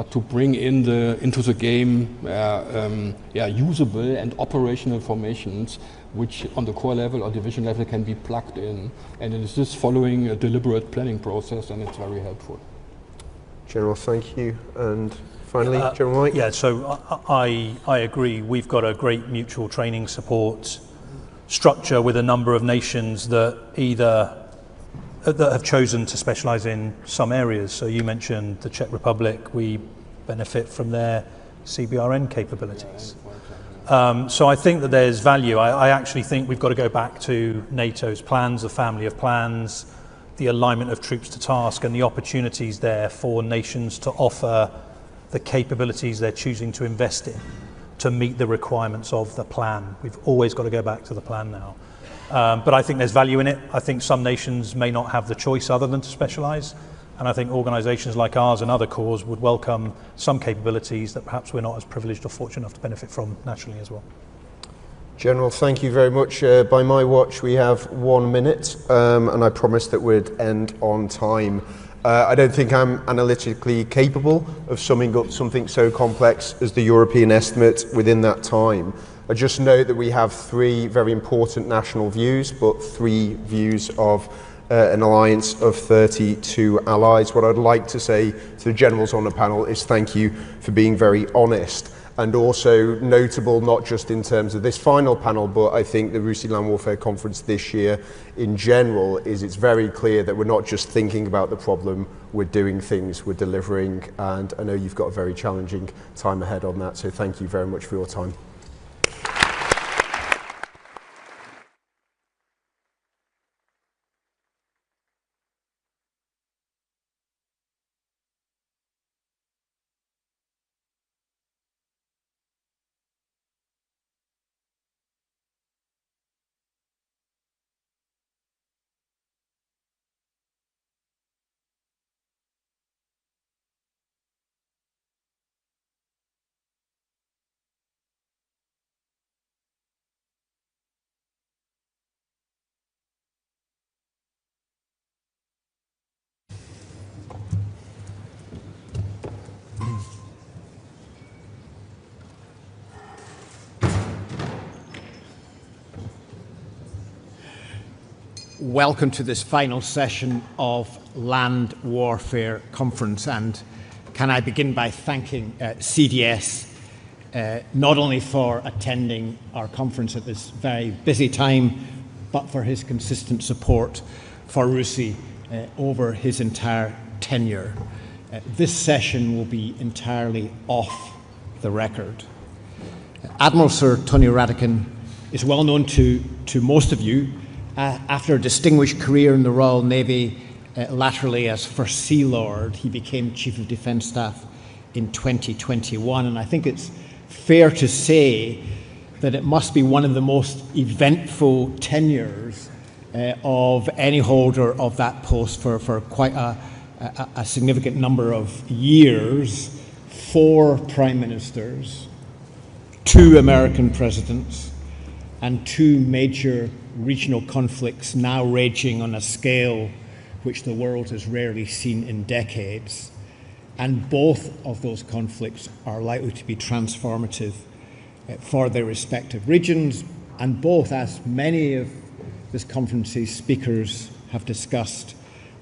but to bring into the game usable and operational formations which on the core level or division level can be plugged in. And it is this following a deliberate planning process, and it's very helpful. General, thank you. And finally, General Mike? Yeah, so I agree. We've got a great mutual training support structure with a number of nations that have chosen to specialize in some areas. So you mentioned the Czech Republic. We benefit from their CBRN capabilities. So I think that there's value. I actually think we've got to go back to NATO's plans, the family of plans, the alignment of troops to task, and the opportunities there for nations to offer the capabilities they're choosing to invest in to meet the requirements of the plan. We've always got to go back to the plan now. But I think there's value in it. I think some nations may not have the choice other than to specialize. And I think organizations like ours and other corps would welcome some capabilities that perhaps we're not as privileged or fortunate enough to benefit from nationally as well. General, thank you very much. By my watch, we have 1 minute, and I promised that we'd end on time. I don't think I'm analytically capable of summing up something so complex as the European estimate within that time. I just note that we have 3 very important national views, but 3 views of an alliance of 32 allies. What I'd like to say to the generals on the panel is thank you for being very honest, and also notable not just in terms of this final panel, but I think the RUSI Land Warfare Conference this year in general is it's very clear that we're not just thinking about the problem, we're doing things, we're delivering, and I know you've got a very challenging time ahead on that, so thank you very much for your time. Welcome to this final session of Land Warfare Conference, and can I begin by thanking CDS not only for attending our conference at this very busy time, but for his consistent support for RUSI over his entire tenure. This session will be entirely off the record. Admiral Sir Tony Radakin is well known to most of you. After a distinguished career in the Royal Navy, laterally as First Sea Lord, he became Chief of Defence Staff in 2021, and I think it's fair to say that it must be one of the most eventful tenures of any holder of that post for quite a significant number of years. 4 Prime Ministers, 2 American presidents, and 2 major regional conflicts now raging on a scale which the world has rarely seen in decades. And both of those conflicts are likely to be transformative for their respective regions, and both, as many of this conference's speakers have discussed,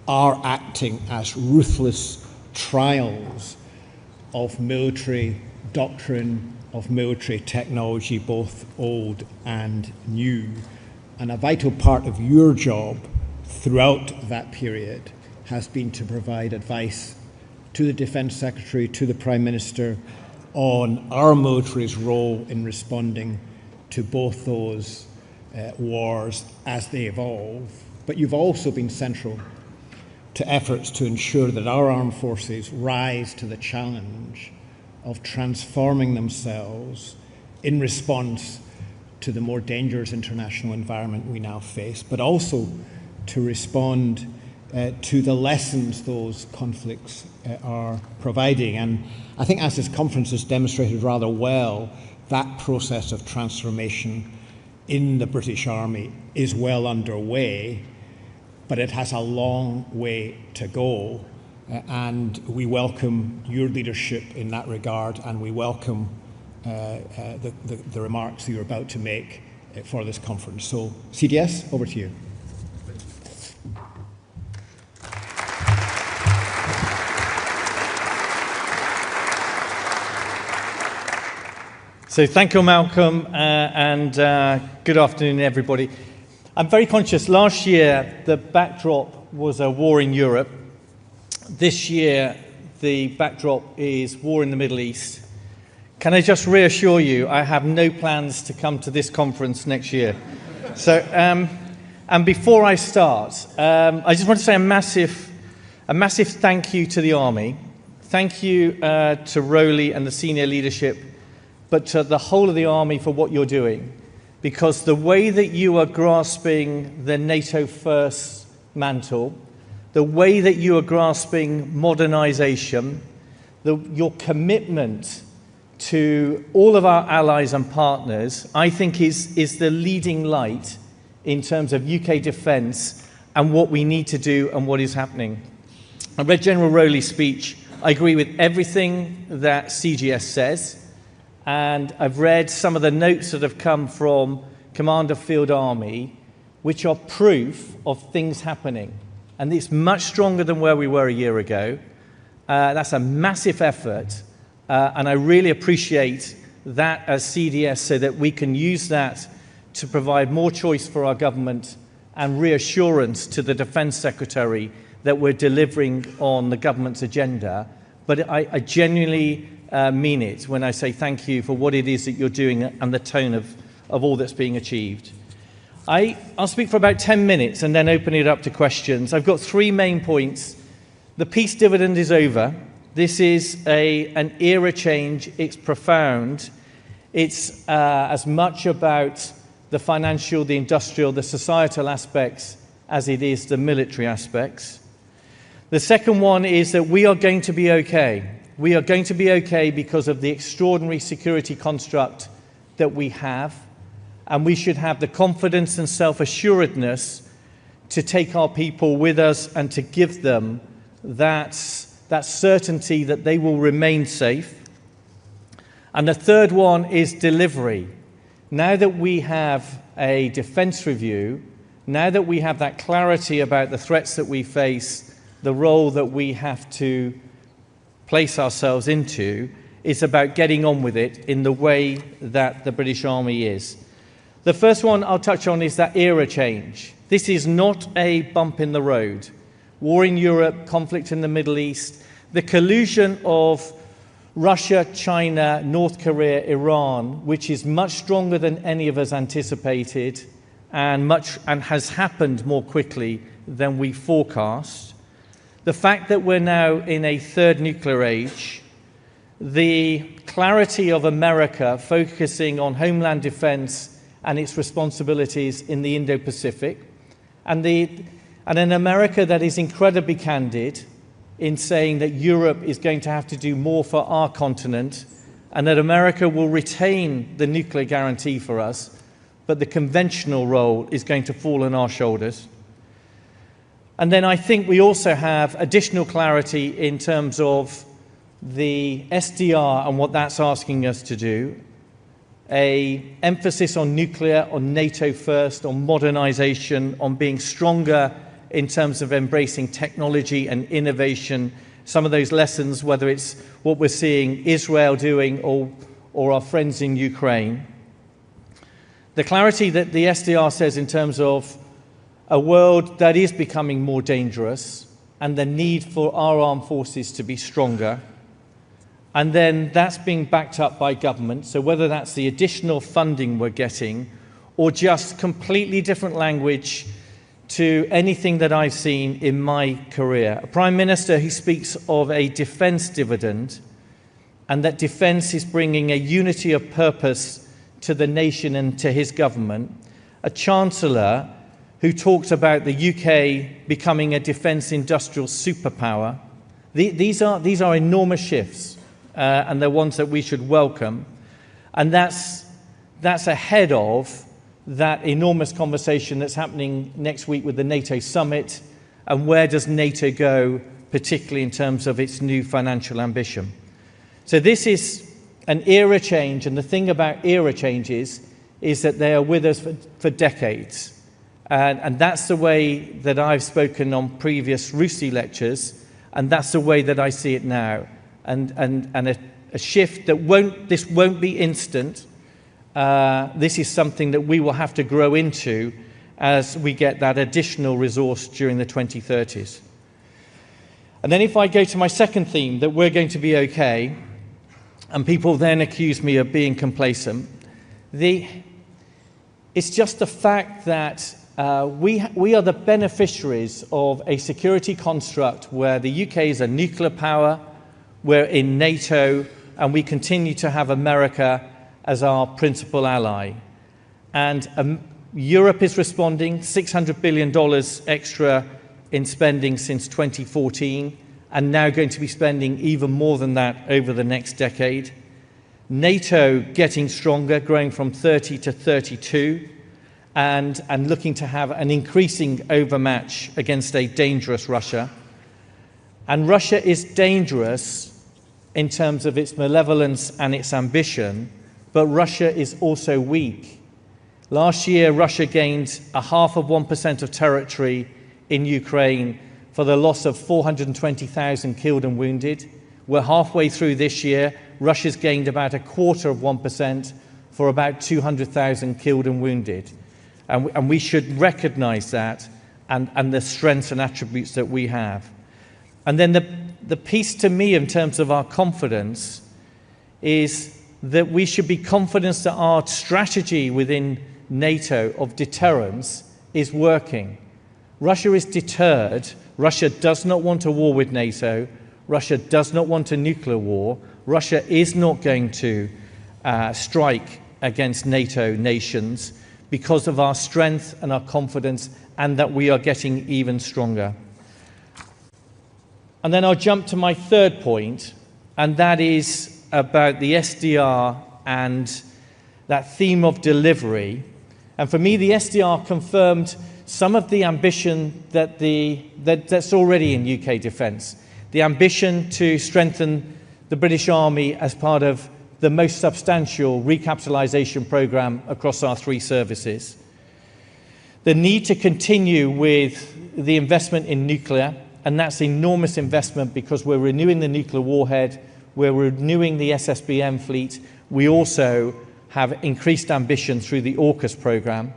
are acting as ruthless trials of military doctrine, of military technology, both old and new. And a vital part of your job throughout that period has been to provide advice to the Defence Secretary, to the Prime Minister, on our military's role in responding to both those wars as they evolve. But you've also been central to efforts to ensure that our armed forces rise to the challenge of transforming themselves in response to the more dangerous international environment we now face, but also to respond to the lessons those conflicts are providing. And I think, as this conference has demonstrated rather well, that process of transformation in the British Army is well underway, but it has a long way to go. and we welcome your leadership in that regard, and we welcome the remarks that you're about to make for this conference. So, CDS, over to you. So thank you, Malcolm, and good afternoon, everybody. I'm very conscious, last year the backdrop was a war in Europe. This year the backdrop is war in the Middle East. Can I just reassure you, I have no plans to come to this conference next year. So, and before I start, I just want to say a massive thank you to the Army. Thank you to Rowley and the senior leadership, but to the whole of the Army for what you're doing. Because the way that you are grasping the NATO first mantle, the way that you are grasping modernization, your commitment to all of our allies and partners, I think is the leading light in terms of UK defence and what we need to do and what is happening. I read General Rowley's speech. I agree with everything that CGS says, and I've read some of the notes that have come from Commander Field Army, which are proof of things happening. And it's much stronger than where we were a year ago. That's a massive effort. And I really appreciate that as CDS so that we can use that to provide more choice for our government and reassurance to the Defence Secretary that we're delivering on the government's agenda. But I genuinely mean it when I say thank you for what it is that you're doing and the tone of all that's being achieved. I'll speak for about 10 minutes and then open it up to questions. I've got three main points. The peace dividend is over. This is an era change. It's profound. It's as much about the financial, the industrial, the societal aspects as it is the military aspects. The second one is that we are going to be okay. We are going to be okay because of the extraordinary security construct that we have, and we should have the confidence and self-assuredness to take our people with us and to give them that certainty that they will remain safe. And the third one is delivery. Now that we have a defence review, now that we have that clarity about the threats that we face, the role that we have to place ourselves into, it's about getting on with it in the way that the British Army is. The first one I'll touch on is that era change. This is not a bump in the road. War in Europe, conflict in the Middle East, the collusion of Russia, China, North Korea, Iran, which is much stronger than any of us anticipated and has happened more quickly than we forecast. The fact that we're now in a third nuclear age, the clarity of America focusing on homeland defense and its responsibilities in the Indo-Pacific, and an America that is incredibly candid in saying that Europe is going to have to do more for our continent, and that America will retain the nuclear guarantee for us, but the conventional role is going to fall on our shoulders. And then I think we also have additional clarity in terms of the SDR and what that's asking us to do, an emphasis on nuclear, on NATO first, on modernization, on being stronger in terms of embracing technology and innovation. Some of those lessons, whether it's what we're seeing Israel doing or our friends in Ukraine. The clarity that the SDR says in terms of a world that is becoming more dangerous and the need for our armed forces to be stronger. And then that's being backed up by government. So whether that's the additional funding we're getting or just completely different language to anything that I've seen in my career. A Prime Minister who speaks of a defence dividend and that defence is bringing a unity of purpose to the nation and to his government. A Chancellor who talks about the UK becoming a defence industrial superpower. These are enormous shifts, and they're ones that we should welcome. And that's ahead of that enormous conversation that's happening next week with the NATO Summit, and where does NATO go particularly in terms of its new financial ambition. So this is an era change, and the thing about era changes is that they are with us for decades. And that's the way that I've spoken on previous RUSI lectures, and that's the way that I see it now. And a shift that this won't be instant. This is something that we will have to grow into as we get that additional resource during the 2030s. And then if I go to my second theme, that we're going to be okay, and people then accuse me of being complacent, it's just the fact that we are the beneficiaries of a security construct where the UK is a nuclear power, we're in NATO, and we continue to have America as our principal ally. And Europe is responding, $600 billion extra in spending since 2014, and now going to be spending even more than that over the next decade. NATO getting stronger, growing from 30 to 32, and looking to have an increasing overmatch against a dangerous Russia. And Russia is dangerous in terms of its malevolence and its ambition, but Russia is also weak. Last year, Russia gained 0.5% of territory in Ukraine for the loss of 420,000 killed and wounded. We're halfway through this year. Russia's gained about 0.25% for about 200,000 killed and wounded. And we should recognize that and the strengths and attributes that we have. And then the piece to me in terms of our confidence is that we should be confident that our strategy within NATO of deterrence is working. Russia is deterred. Russia does not want a war with NATO. Russia does not want a nuclear war. Russia is not going to strike against NATO nations because of our strength and our confidence, and that we are getting even stronger. And then I'll jump to my third point, and that is about the SDR and that theme of delivery. And for me, the SDR confirmed some of the ambition that's already in UK defence. The ambition to strengthen the British Army as part of the most substantial recapitalisation programme across our three services. The need to continue with the investment in nuclear, and that's enormous investment because we're renewing the nuclear warhead, we're renewing the SSBM fleet, we also have increased ambition through the AUKUS programme.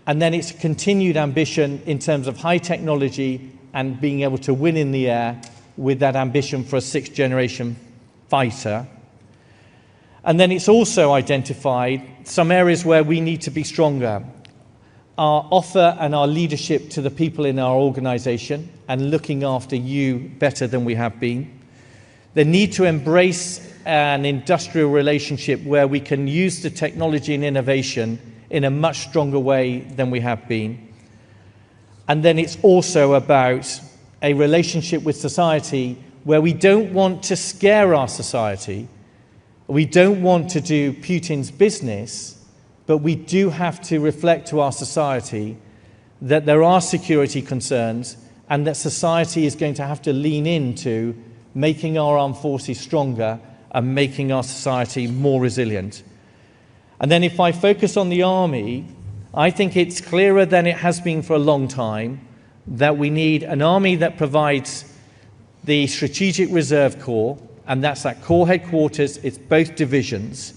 And then it's continued ambition in terms of high technology and being able to win in the air with that ambition for a sixth-generation fighter. And then it's also identified some areas where we need to be stronger. Our offer and our leadership to the people in our organisation and looking after you better than we have been. The need to embrace an industrial relationship where we can use the technology and innovation in a much stronger way than we have been. And then it's also about a relationship with society where we don't want to scare our society. We don't want to do Putin's business, but we do have to reflect to our society that there are security concerns and that society is going to have to lean into making our armed forces stronger and making our society more resilient. And then if I focus on the army, I think it's clearer than it has been for a long time that we need an army that provides the Strategic Reserve Corps, and that's that core headquarters, it's both divisions.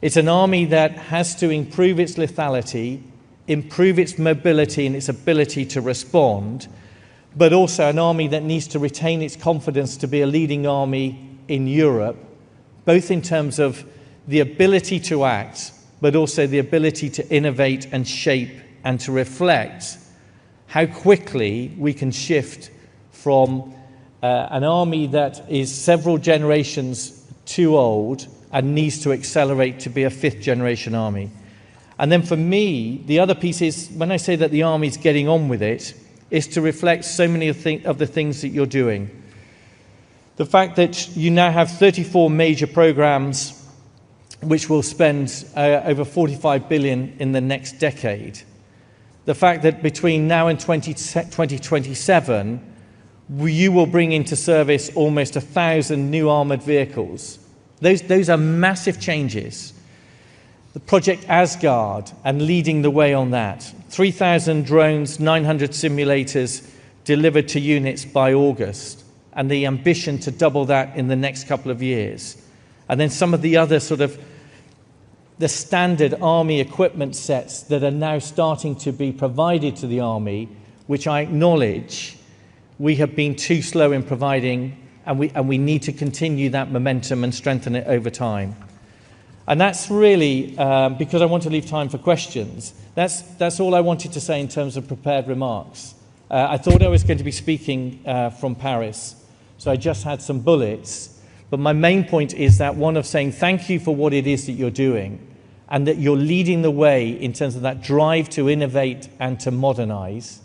It's an army that has to improve its lethality, improve its mobility and its ability to respond, but also an army that needs to retain its confidence to be a leading army in Europe, both in terms of the ability to act, but also the ability to innovate and shape and to reflect how quickly we can shift from an army that is several generations too old and needs to accelerate to be a fifth-generation army. And then for me, the other piece is, when I say that the army's getting on with it, is to reflect so many of the things that you're doing. The fact that you now have 34 major programs which will spend over 45 billion in the next decade. The fact that between now and 2027, you will bring into service almost 1,000 new armoured vehicles. Those are massive changes. The Project Asgard and leading the way on that. 3,000 drones, 900 simulators delivered to units by August, and the ambition to double that in the next couple of years. And then some of the other sort of the standard army equipment sets that are now starting to be provided to the army, which I acknowledge we have been too slow in providing, and we need to continue that momentum and strengthen it over time. And that's really, because I want to leave time for questions, that's all I wanted to say in terms of prepared remarks. I thought I was going to be speaking from Paris, so I just had some bullets. But my main point is that one of saying thank you for what it is that you're doing, and that you're leading the way in terms of that drive to innovate and to modernize,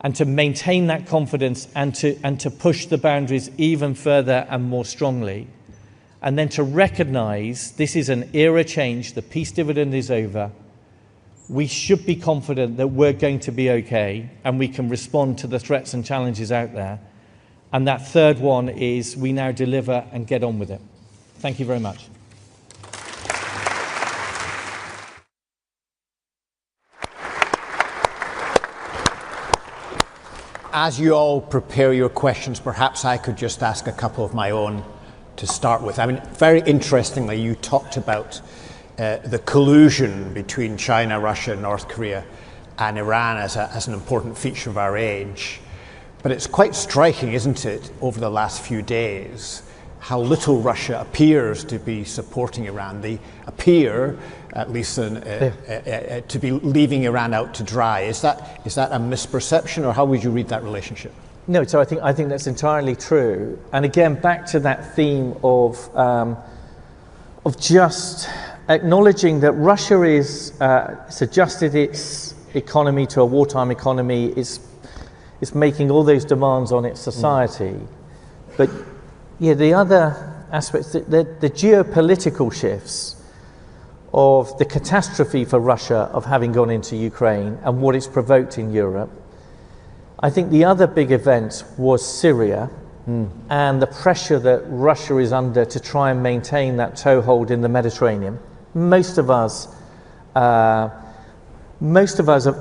and to maintain that confidence and to push the boundaries even further and more strongly. And then to recognize this is an era change, the peace dividend is over. We should be confident that we're going to be okay and we can respond to the threats and challenges out there. And that third one is we now deliver and get on with it. Thank you very much. As you all prepare your questions, perhaps I could just ask a couple of my own to start with. I mean, very interestingly, you talked about the collusion between China, Russia, North Korea, and Iran as an important feature of our age. But it's quite striking, isn't it, over the last few days, how little Russia appears to be supporting Iran. They appear, at least to be leaving Iran out to dry. Is that a misperception, or how would you read that relationship? No, so I think that's entirely true. And again, back to that theme of just acknowledging that Russia it's adjusted its economy to a wartime economy. It's making all those demands on its society. But yeah, the other aspects, the geopolitical shifts of the catastrophe for Russia of having gone into Ukraine and what it's provoked in Europe. I think the other big event was Syria and the pressure that Russia is under to try and maintain that toehold in the Mediterranean. Most of us have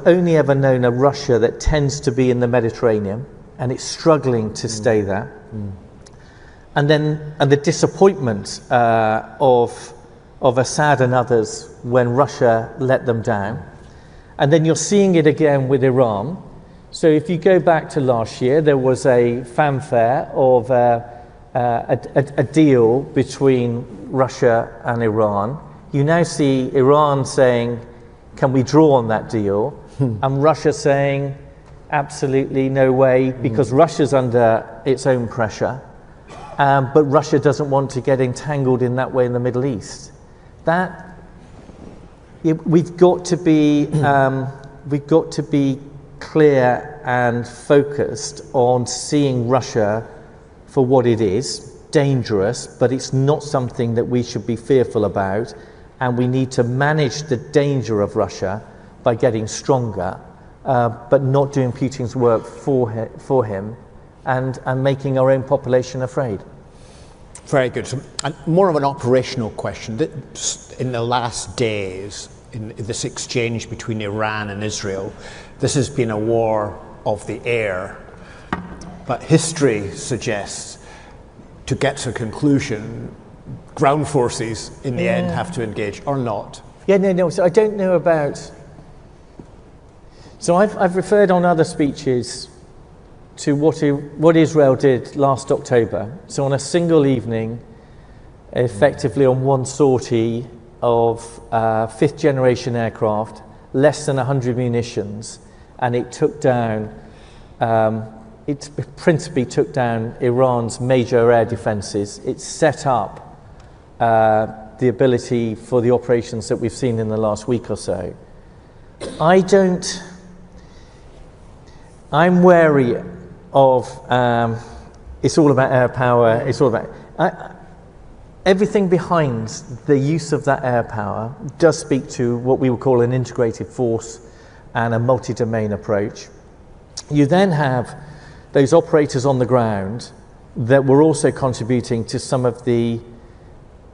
only ever known a Russia that tends to be in the Mediterranean, and it's struggling to stay there. And the disappointment of Assad and others when Russia let them down. And then you're seeing it again with Iran. So if you go back to last year, there was a fanfare of a deal between Russia and Iran. You now see Iran saying, can we draw on that deal? And Russia saying, absolutely no way, because Russia's under its own pressure. But Russia doesn't want to get entangled in that way in the Middle East. We've got to be clear and focused on seeing Russia for what it is, dangerous, but it's not something that we should be fearful about, and we need to manage the danger of Russia by getting stronger, but not doing Putin's work for him and making our own population afraid. Very good. So, and more of an operational question. In the last days, in this exchange between Iran and Israel, this has been a war of the air. But history suggests, to get to a conclusion, ground forces in the end have to engage, or not. Yeah, no. So I don't know about. So I've referred on other speeches to what Israel did last October. So on a single evening, effectively on one sortie of fifth generation aircraft, less than 100 munitions, and it took down, it principally took down Iran's major air defenses. It set up the ability for the operations that we've seen in the last week or so. I'm wary of, it's all about air power, it's all about, everything behind the use of that air power does speak to what we would call an integrated force and a multi-domain approach. You then have those operators on the ground that were also contributing to some of the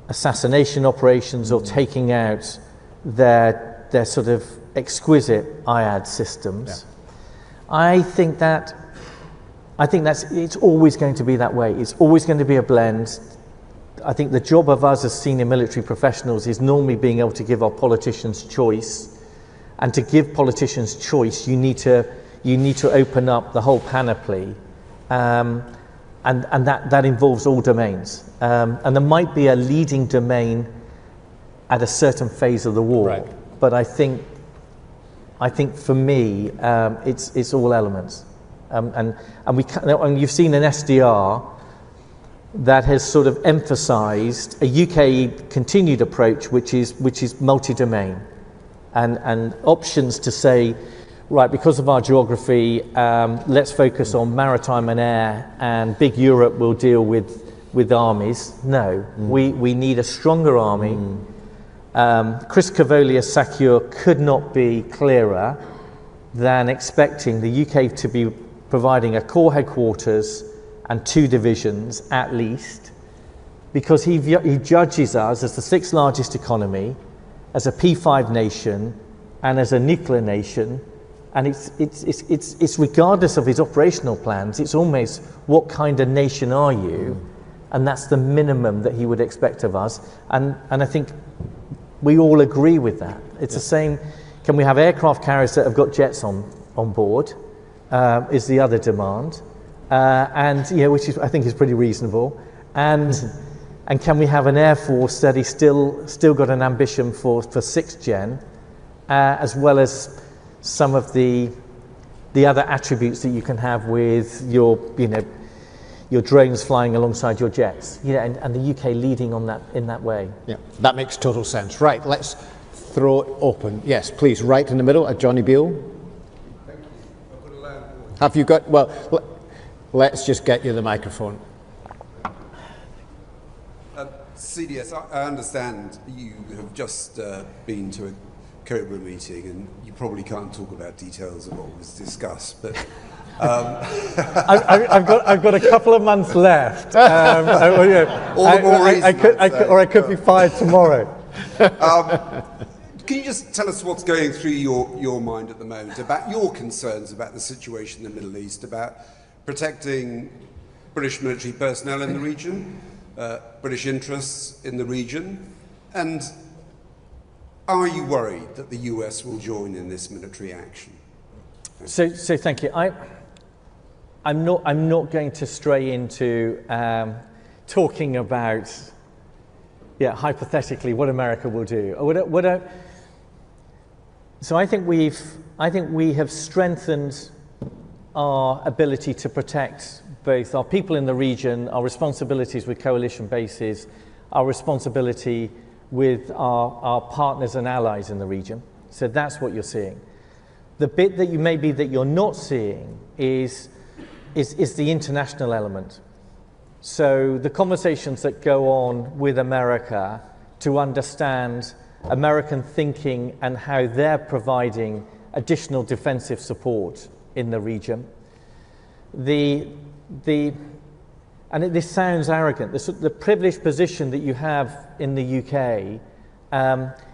assassination operations or taking out their sort of exquisite IAD systems. I think that's it's always going to be that way. It's always going to be a blend. I think the job of us as senior military professionals is normally being able to give our politicians choice, and to give politicians choice, you need to open up the whole panoply, and that involves all domains. And there might be a leading domain at a certain phase of the war, but I think for me, it's all elements, and you've seen an SDR that has sort of emphasised a UK continued approach, which is multi-domain, and options to say, right, because of our geography, let's focus on maritime and air, and big Europe will deal with armies. No, we need a stronger army. Chris Cavolius Sakure could not be clearer than expecting the UK to be providing a core headquarters and 2 divisions at least, because he judges us as the 6th largest economy, as a P5 nation, and as a nuclear nation. And it's regardless of his operational plans, it's almost what kind of nation are you, and that's the minimum that he would expect of us. And I think we all agree with that. It's the same. Can we have aircraft carriers that have got jets on board? Is the other demand, and which I think is pretty reasonable. And can we have an air force that is still got an ambition for 6th gen, as well as some of the other attributes that you can have with your drones flying alongside your jets, and the UK leading on that in that way. Yeah, that makes total sense. Right, let's throw it open. Yes, please, right in the middle at Johnny Beale. Have you got, well, let's just get you the microphone. CDS, I understand you have just been to a Cobra meeting, and you probably can't talk about details of what was discussed, but I've got a couple of months left. All the more reason, I could be fired tomorrow. Can you just tell us what's going through your mind at the moment about your concerns about the situation in the Middle East, about protecting British military personnel in the region, British interests in the region, and are you worried that the US will join in this military action? So thank you. I'm not going to stray into talking about hypothetically what America will do. So I think we have strengthened our ability to protect both our people in the region, our responsibilities with coalition bases, our responsibility with our partners and allies in the region. So that's what you're seeing. The bit that you're not seeing is the international element. So the conversations that go on with America to understand American thinking and how they're providing additional defensive support in the region. This sounds arrogant, the privileged position that you have in the UK,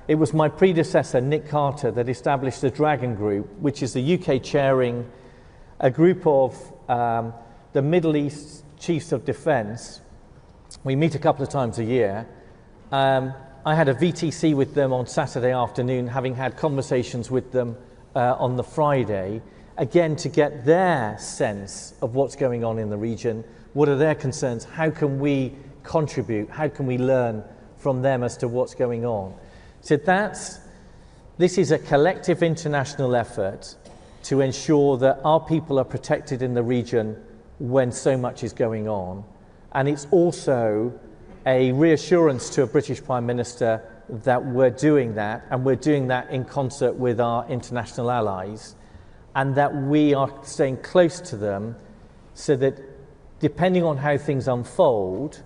it was my predecessor, Nick Carter, that established the Dragon Group, which is the UK chairing a group of the Middle East Chiefs of Defence. We meet a couple of times a year. I had a VTC with them on Saturday afternoon, having had conversations with them on the Friday, again to get their sense of what's going on in the region, what are their concerns, how can we contribute, how can we learn from them as to what's going on. So this is a collective international effort to ensure that our people are protected in the region when so much is going on. And it's also a reassurance to a British Prime Minister that we're doing that, and we're doing that in concert with our international allies, and that we are staying close to them so that depending on how things unfold,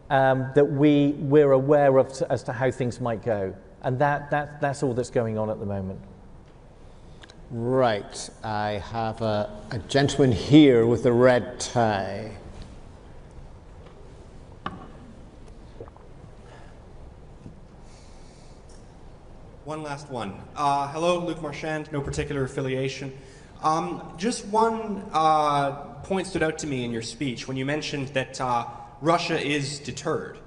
that we're aware of as to how things might go. And that's all that's going on at the moment. Right, I have a gentleman here with a red tie. One last one. Hello, Luc Marchand, no particular affiliation. Just one point stood out to me in your speech when you mentioned that Russia is deterred.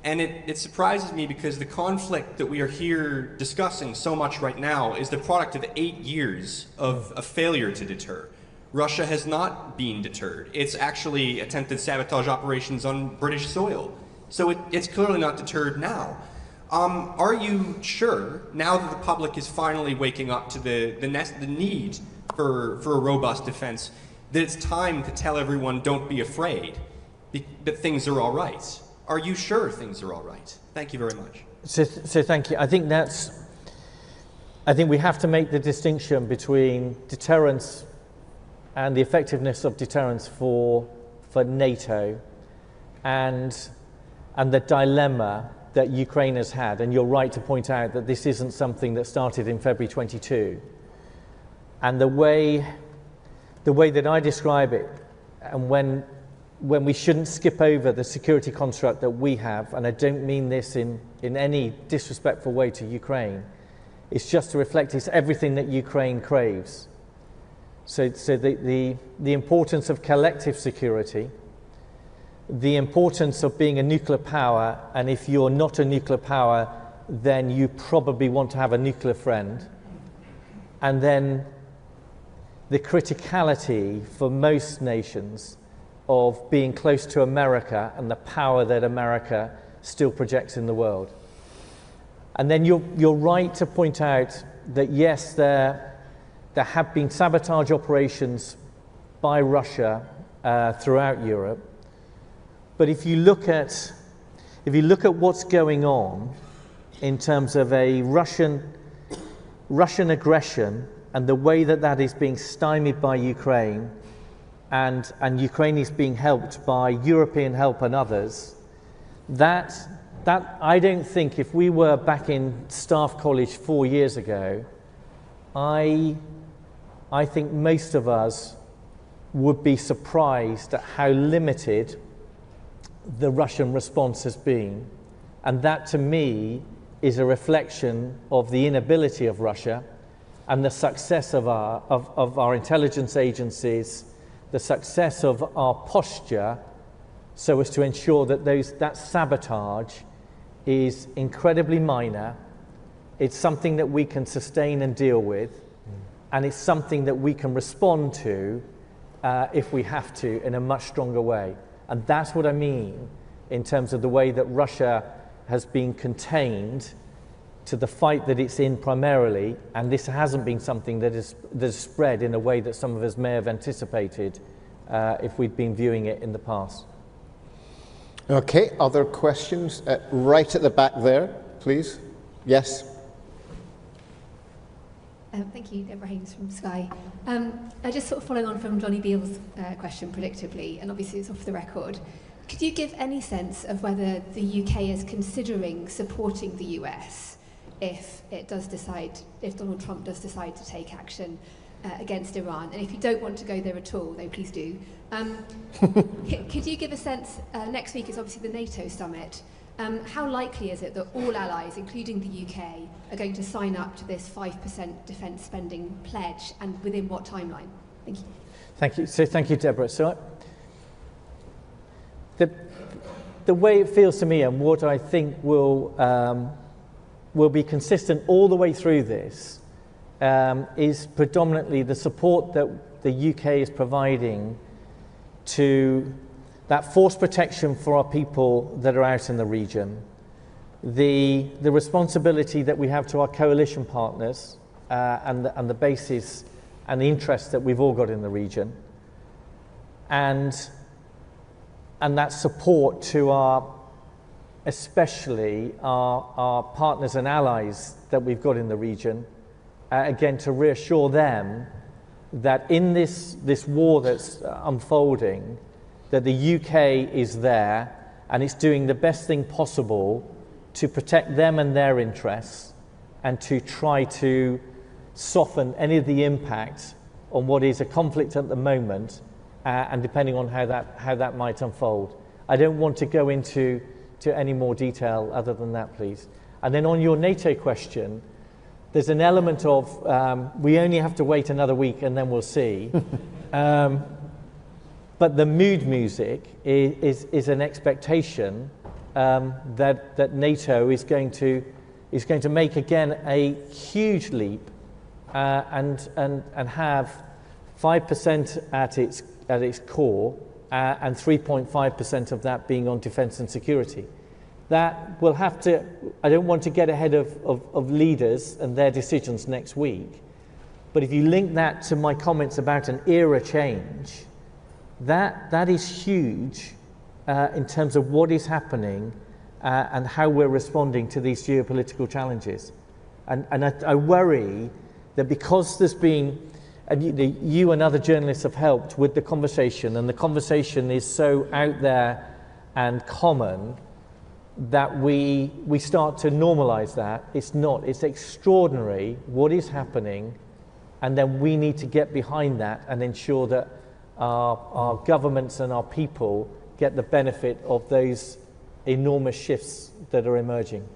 And it surprises me because the conflict that we are here discussing so much right now is the product of 8 years of a failure to deter. Russia has not been deterred. It's actually attempted sabotage operations on British soil. So it's clearly not deterred now. Are you sure, now that the public is finally waking up to the need for a robust defense, that it's time to tell everyone don't be afraid, that things are all right? Are you sure things are all right? Thank you very much. So thank you. I think we have to make the distinction between deterrence and the effectiveness of deterrence for NATO and the dilemma that Ukraine has had. And you're right to point out that this isn't something that started in February 22. And the way that I describe it, and when we shouldn't skip over the security construct that we have, and I don't mean this in any disrespectful way to Ukraine, it's just to reflect it's everything that Ukraine craves. So the importance of collective security, the importance of being a nuclear power, and if you're not a nuclear power, then you probably want to have a nuclear friend, and then the criticality for most nations of being close to America and the power that America still projects in the world. And then you're right to point out that yes, there have been sabotage operations by Russia throughout Europe. But if you look at what's going on in terms of a Russian aggression and the way that is being stymied by Ukraine, and Ukraine is being helped by European help and others, that I don't think, if we were back in Staff College 4 years ago, I think most of us would be surprised at how limited the Russian response has been. And that, to me, is a reflection of the inability of Russia and the success of our intelligence agencies, the success of our posture, so as to ensure that that sabotage is incredibly minor. It's something that we can sustain and deal with, and it's something that we can respond to if we have to in a much stronger way. And that's what I mean in terms of the way that Russia has been contained to the fight that it's in primarily, and this hasn't been something that is spread in a way that some of us may have anticipated if we'd been viewing it in the past. Okay, other questions? Right at the back there, please. Yes. Thank you, Deborah Haynes from Sky. Just sort of following on from Johnny Beale's question, predictably, and obviously it's off the record, could you give any sense of whether the UK is considering supporting the US if Donald Trump does decide to take action against Iran? And if you don't want to go there at all, though please do, could you give a sense, next week is obviously the NATO Summit, how likely is it that all allies, including the UK, are going to sign up to this 5% defence spending pledge, and within what timeline? Thank you. Thank you. So thank you, Deborah. So the way it feels to me, and what I think will be consistent all the way through this, is predominantly the support that the UK is providing to that force protection for our people that are out in the region, the responsibility that we have to our coalition partners, and the bases and the interests that we've all got in the region, and that support to especially our partners and allies that we've got in the region, again, to reassure them that in this war that's unfolding, that the UK is there and it's doing the best thing possible to protect them and their interests, and to try to soften any of the impact on what is a conflict at the moment, and depending on how that might unfold. I don't want to go into any more detail other than that, please. And then on your NATO question, there's an element of we only have to wait another week and then we'll see. But the mood music is an expectation that NATO is going to make again a huge leap and have 5% at its core, and 3.5% of that being on defence and security. That will have to. I don't want to get ahead of leaders and their decisions next week, but if you link that to my comments about an era change, that is huge in terms of what is happening and how we're responding to these geopolitical challenges. And I worry that because there's been, and you and other journalists have helped with the conversation, and the conversation is so out there and common, that we start to normalize that. It's not. It's extraordinary what is happening, and then we need to get behind that and ensure that our governments and our people get the benefit of those enormous shifts that are emerging.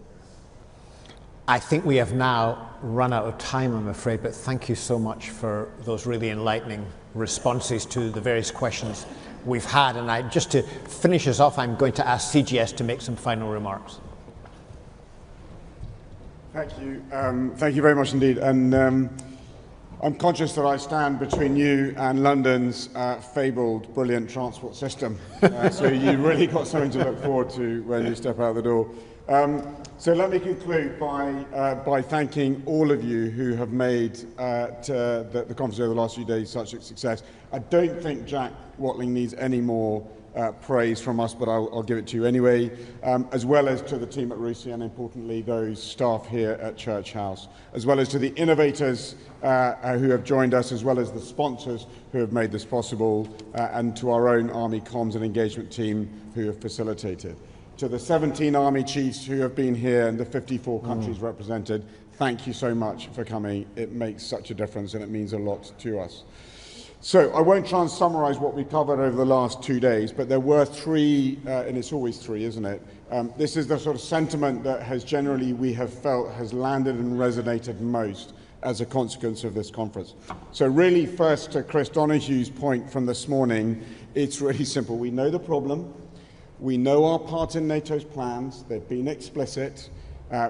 I think we have now run out of time, I'm afraid, but thank you so much for those really enlightening responses to the various questions we've had. And just to finish us off, I'm going to ask CGS to make some final remarks. Thank you. Thank you very much indeed. And I'm conscious that I stand between you and London's fabled, brilliant transport system. So you really got something to look forward to when you step out the door. So let me conclude by thanking all of you who have made the conference over the last few days such a success. I don't think Jack Watling needs any more praise from us, but I'll give it to you anyway, as well as to the team at RUSI, and importantly those staff here at Church House, as well as to the innovators who have joined us, as well as the sponsors who have made this possible, and to our own Army Comms and Engagement team who have facilitated. To the 17 Army Chiefs who have been here and the 54 countries represented, thank you so much for coming. It makes such a difference and it means a lot to us. So I won't try and summarise what we covered over the last 2 days, but there were three, and it's always three, isn't it? This is the sort of sentiment that has generally, we have felt, has landed and resonated most as a consequence of this conference. So really, first to Chris Donohue's point from this morning, it's really simple. We know the problem. We know our part in NATO's plans. They've been explicit.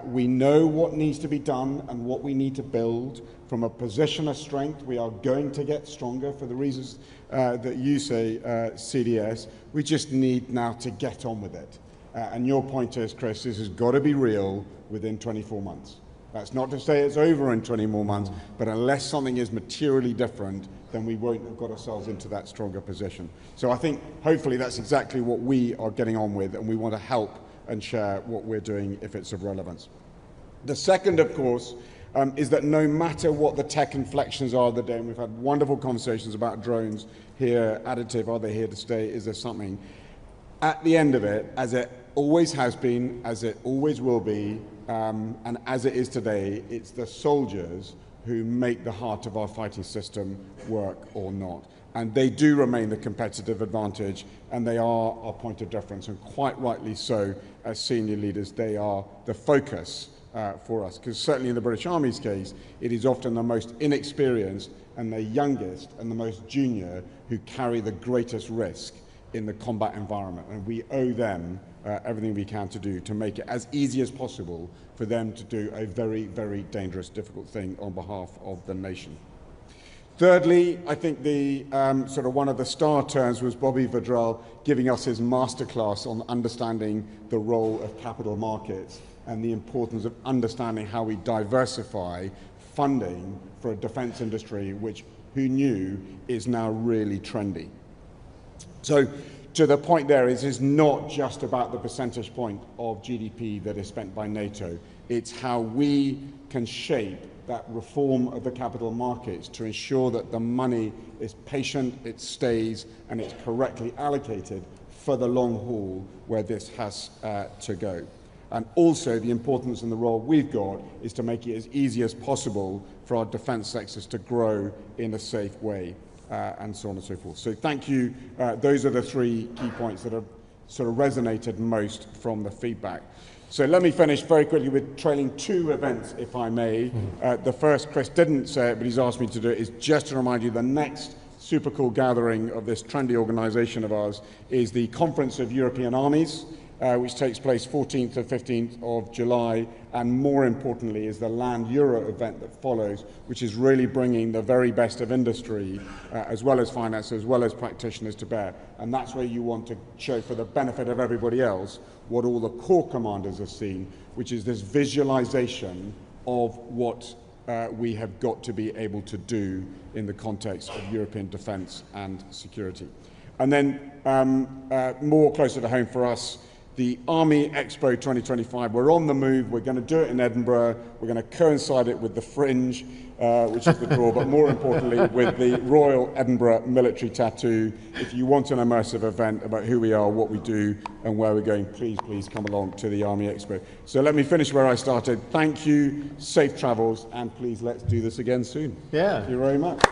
We know what needs to be done and what we need to build. From a position of strength, we are going to get stronger for the reasons that you say, CDS. We just need now to get on with it. And your point is, Chris, this has got to be real within 24 months. That's not to say it's over in 20 more months, but unless something is materially different, then we won't have got ourselves into that stronger position. So I think hopefully that's exactly what we are getting on with, and we want to help and share what we're doing if it's of relevance. The second, of course, is that no matter what the tech inflections are of the day, and we've had wonderful conversations about drones here, additive, are they here to stay, is there something? At the end of it, as it always has been, as it always will be, and as it is today, it's the soldiers who make the heart of our fighting system work or not. And they do remain the competitive advantage, and they are our point of difference, and quite rightly so, as senior leaders, they are the focus for us. Because certainly in the British Army's case, it is often the most inexperienced and the youngest and the most junior who carry the greatest risk in the combat environment. And we owe them everything we can to do to make it as easy as possible for them to do a very, very dangerous, difficult thing on behalf of the nation. Thirdly, I think the sort of one of the star turns was Bobby Vedrell giving us his masterclass on understanding the role of capital markets and the importance of understanding how we diversify funding for a defence industry which, who knew, is now really trendy. So to the point there, it is not just about the percentage point of GDP that is spent by NATO. It's how we can shape that reform of the capital markets to ensure that the money is patient, it stays, and it's correctly allocated for the long haul where this has to go. And also the importance and the role we've got is to make it as easy as possible for our defence sectors to grow in a safe way, and so on and so forth. So thank you. Those are the three key points that have sort of resonated most from the feedback. So let me finish very quickly with trailing two events, if I may. The first, Chris didn't say it, but he's asked me to do it, is just to remind you the next super cool gathering of this trendy organisation of ours is the Conference of European Armies, which takes place 14th to 15th of July, and more importantly is the Land Euro event that follows, which is really bringing the very best of industry, as well as finance, as well as practitioners to bear. And that's where you want to show, for the benefit of everybody else, what all the core commanders have seen, which is this visualization of what we have got to be able to do in the context of European defence and security. And then more closer to home for us, the Army Expo 2025. We're on the move. We're going to do it in Edinburgh. We're going to coincide it with the Fringe, which is the draw, but more importantly with the Royal Edinburgh Military Tattoo. If you want an immersive event about who we are, what we do, and where we're going, please come along to the Army Expo. So let me finish where I started. Thank you, safe travels, and please let's do this again soon. Yeah. Thank you very much.